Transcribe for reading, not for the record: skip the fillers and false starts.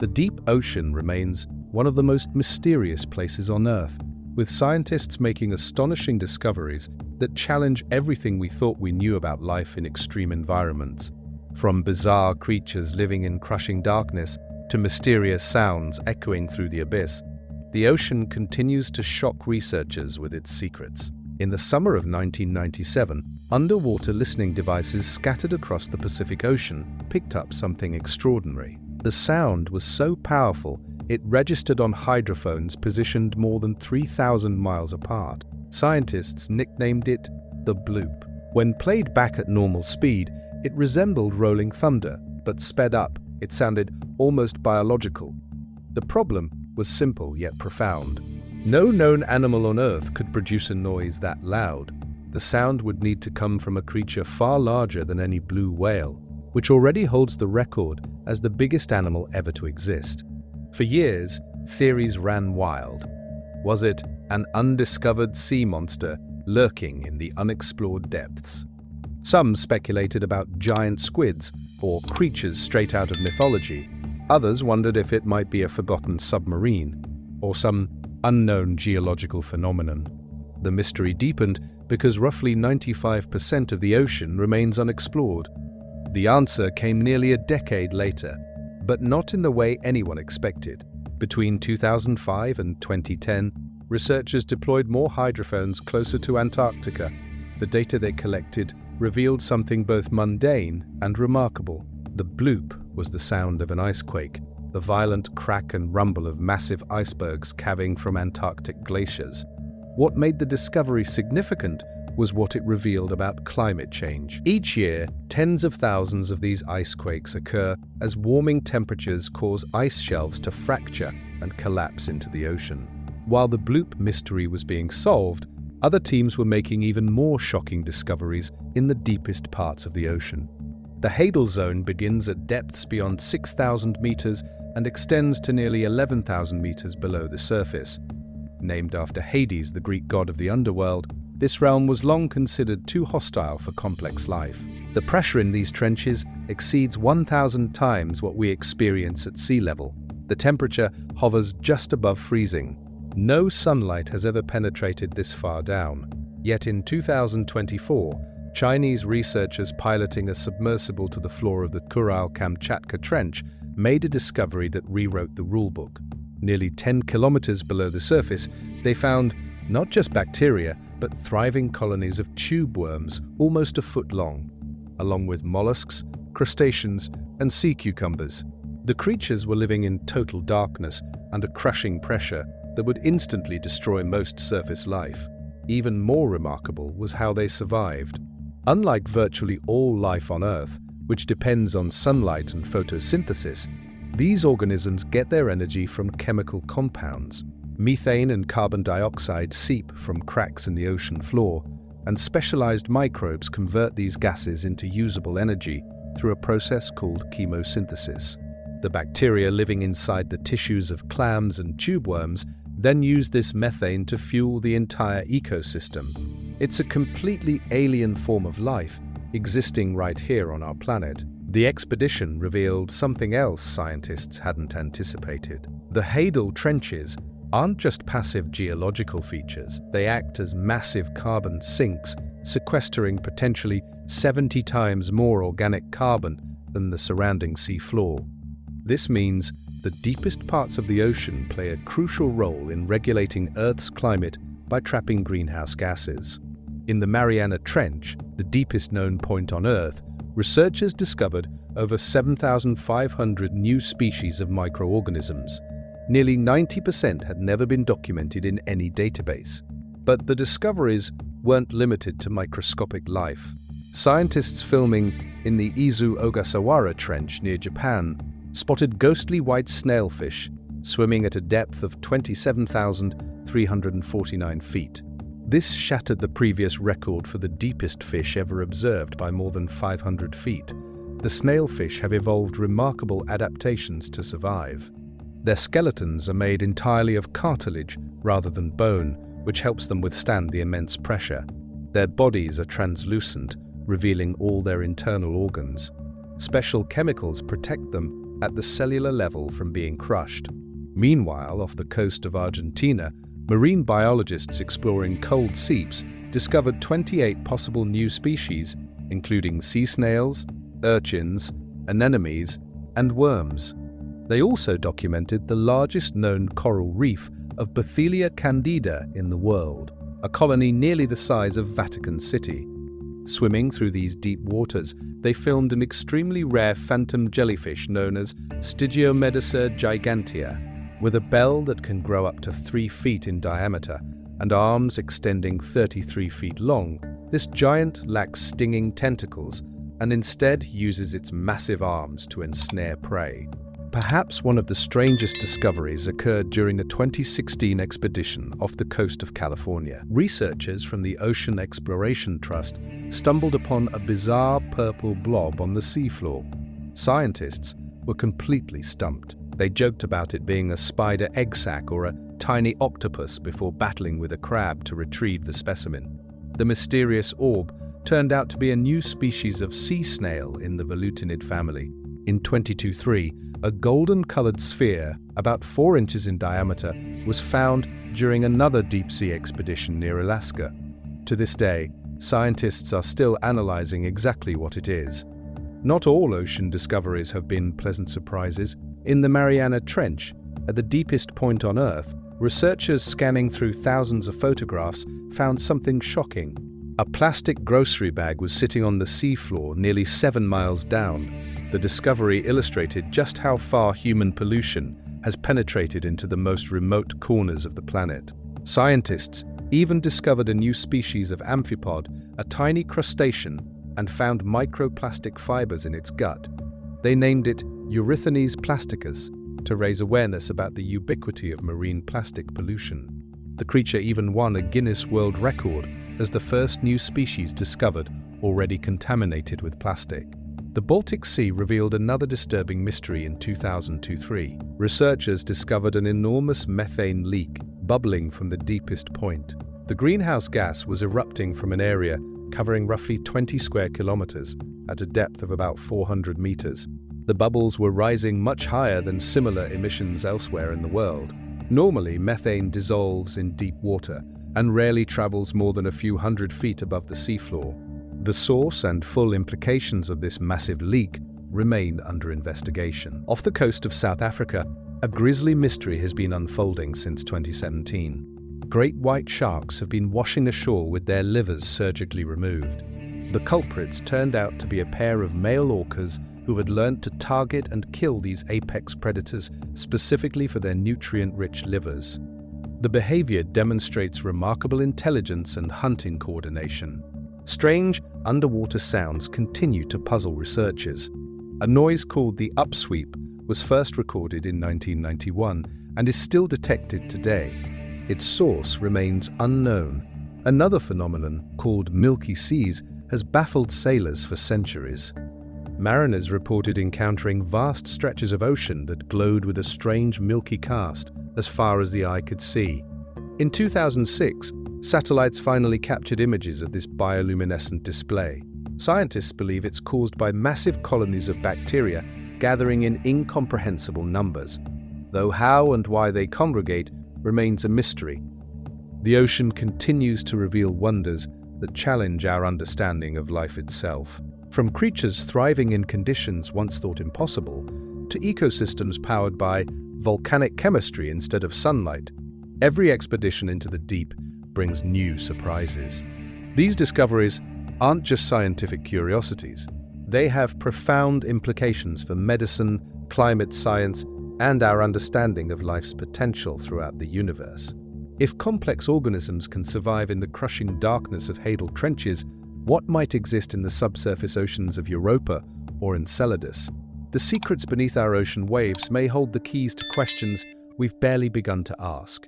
The deep ocean remains one of the most mysterious places on Earth, with scientists making astonishing discoveries that challenge everything we thought we knew about life in extreme environments. From bizarre creatures living in crushing darkness to mysterious sounds echoing through the abyss, the ocean continues to shock researchers with its secrets. In the summer of 1997, underwater listening devices scattered across the Pacific Ocean picked up something extraordinary. The sound was so powerful, it registered on hydrophones positioned more than 3,000 miles apart. Scientists nicknamed it the bloop. When played back at normal speed, it resembled rolling thunder, but sped up, it sounded almost biological. The problem was simple yet profound. No known animal on Earth could produce a noise that loud. The sound would need to come from a creature far larger than any blue whale, which already holds the record as the biggest animal ever to exist. For years, theories ran wild. Was it an undiscovered sea monster lurking in the unexplored depths? Some speculated about giant squids or creatures straight out of mythology. Others wondered if it might be a forgotten submarine or some unknown geological phenomenon. The mystery deepened because roughly 95% of the ocean remains unexplored. The answer came nearly a decade later, but not in the way anyone expected. Between 2005 and 2010, researchers deployed more hydrophones closer to Antarctica. The data they collected revealed something both mundane and remarkable. The bloop was the sound of an icequake, the violent crack and rumble of massive icebergs calving from Antarctic glaciers. What made the discovery significant was what it revealed about climate change. Each year, tens of thousands of these icequakes occur as warming temperatures cause ice shelves to fracture and collapse into the ocean. While the bloop mystery was being solved, other teams were making even more shocking discoveries in the deepest parts of the ocean. The Hadal Zone begins at depths beyond 6,000 meters and extends to nearly 11,000 meters below the surface. Named after Hades, the Greek god of the underworld, this realm was long considered too hostile for complex life. The pressure in these trenches exceeds 1,000 times what we experience at sea level. The temperature hovers just above freezing. No sunlight has ever penetrated this far down. Yet in 2024, Chinese researchers piloting a submersible to the floor of the Ural-Kamchatka Trench made a discovery that rewrote the rulebook. Nearly 10 kilometers below the surface, they found not just bacteria, but thriving colonies of tube worms almost a foot long, along with mollusks, crustaceans, and sea cucumbers. The creatures were living in total darkness under crushing pressure that would instantly destroy most surface life. Even more remarkable was how they survived. Unlike virtually all life on Earth, which depends on sunlight and photosynthesis, these organisms get their energy from chemical compounds. Methane and carbon dioxide seep from cracks in the ocean floor, and specialized microbes convert these gases into usable energy through a process called chemosynthesis. The bacteria living inside the tissues of clams and tube worms then use this methane to fuel the entire ecosystem. It's a completely alien form of life existing right here on our planet. The expedition revealed something else scientists hadn't anticipated. The Hadal trenches aren't just passive geological features. They act as massive carbon sinks, sequestering potentially 70 times more organic carbon than the surrounding sea floor. This means the deepest parts of the ocean play a crucial role in regulating Earth's climate by trapping greenhouse gases. In the Mariana Trench, the deepest known point on Earth, researchers discovered over 7,500 new species of microorganisms. Nearly 90% had never been documented in any database. But the discoveries weren't limited to microscopic life. Scientists filming in the Izu-Ogasawara Trench near Japan spotted ghostly white snailfish swimming at a depth of 27,349 feet. This shattered the previous record for the deepest fish ever observed by more than 500 feet. The snailfish have evolved remarkable adaptations to survive. Their skeletons are made entirely of cartilage rather than bone, which helps them withstand the immense pressure. Their bodies are translucent, revealing all their internal organs. Special chemicals protect them, at the cellular level from being crushed. Meanwhile, off the coast of Argentina, marine biologists exploring cold seeps discovered 28 possible new species, including sea snails, urchins, anemones, and worms. They also documented the largest known coral reef of Bathelia candida in the world, a colony nearly the size of Vatican City. Swimming through these deep waters, they filmed an extremely rare phantom jellyfish known as Stygiomedusa gigantea, with a bell that can grow up to 3 feet in diameter and arms extending 33 feet long. This giant lacks stinging tentacles and instead uses its massive arms to ensnare prey. Perhaps one of the strangest discoveries occurred during the 2016 expedition off the coast of California. Researchers from the Ocean Exploration Trust stumbled upon a bizarre purple blob on the seafloor. Scientists were completely stumped. They joked about it being a spider egg sac or a tiny octopus before battling with a crab to retrieve the specimen. The mysterious orb turned out to be a new species of sea snail in the velutinid family. In 2023, a golden-colored sphere, about 4 inches in diameter, was found during another deep-sea expedition near Alaska. To this day, scientists are still analyzing exactly what it is. Not all ocean discoveries have been pleasant surprises. In the Mariana Trench, at the deepest point on Earth, researchers scanning through thousands of photographs found something shocking. A plastic grocery bag was sitting on the seafloor nearly 7 miles down. The discovery illustrated just how far human pollution has penetrated into the most remote corners of the planet. Scientists even discovered a new species of amphipod, a tiny crustacean, and found microplastic fibers in its gut. They named it Erythanes plasticus to raise awareness about the ubiquity of marine plastic pollution. The creature even won a Guinness World Record as the first new species discovered already contaminated with plastic. The Baltic Sea revealed another disturbing mystery in 2003. Researchers discovered an enormous methane leak bubbling from the deepest point. The greenhouse gas was erupting from an area covering roughly 20 square kilometers at a depth of about 400 meters. The bubbles were rising much higher than similar emissions elsewhere in the world. Normally, methane dissolves in deep water and rarely travels more than a few hundred feet above the seafloor. The source and full implications of this massive leak remain under investigation. Off the coast of South Africa, a grisly mystery has been unfolding since 2017. Great white sharks have been washing ashore with their livers surgically removed. The culprits turned out to be a pair of male orcas who had learned to target and kill these apex predators specifically for their nutrient-rich livers. The behavior demonstrates remarkable intelligence and hunting coordination. Strange underwater sounds continue to puzzle researchers. A noise called the upsweep was first recorded in 1991 and is still detected today. Its source remains unknown. Another phenomenon, called milky seas, has baffled sailors for centuries. Mariners reported encountering vast stretches of ocean that glowed with a strange milky cast as far as the eye could see. In 2006, satellites finally captured images of this bioluminescent display. Scientists believe it's caused by massive colonies of bacteria gathering in incomprehensible numbers, though how and why they congregate remains a mystery. The ocean continues to reveal wonders that challenge our understanding of life itself. From creatures thriving in conditions once thought impossible, to ecosystems powered by volcanic chemistry instead of sunlight, every expedition into the deep brings new surprises. These discoveries aren't just scientific curiosities. They have profound implications for medicine, climate science, and our understanding of life's potential throughout the universe. If complex organisms can survive in the crushing darkness of Hadal trenches, what might exist in the subsurface oceans of Europa or Enceladus? The secrets beneath our ocean waves may hold the keys to questions we've barely begun to ask.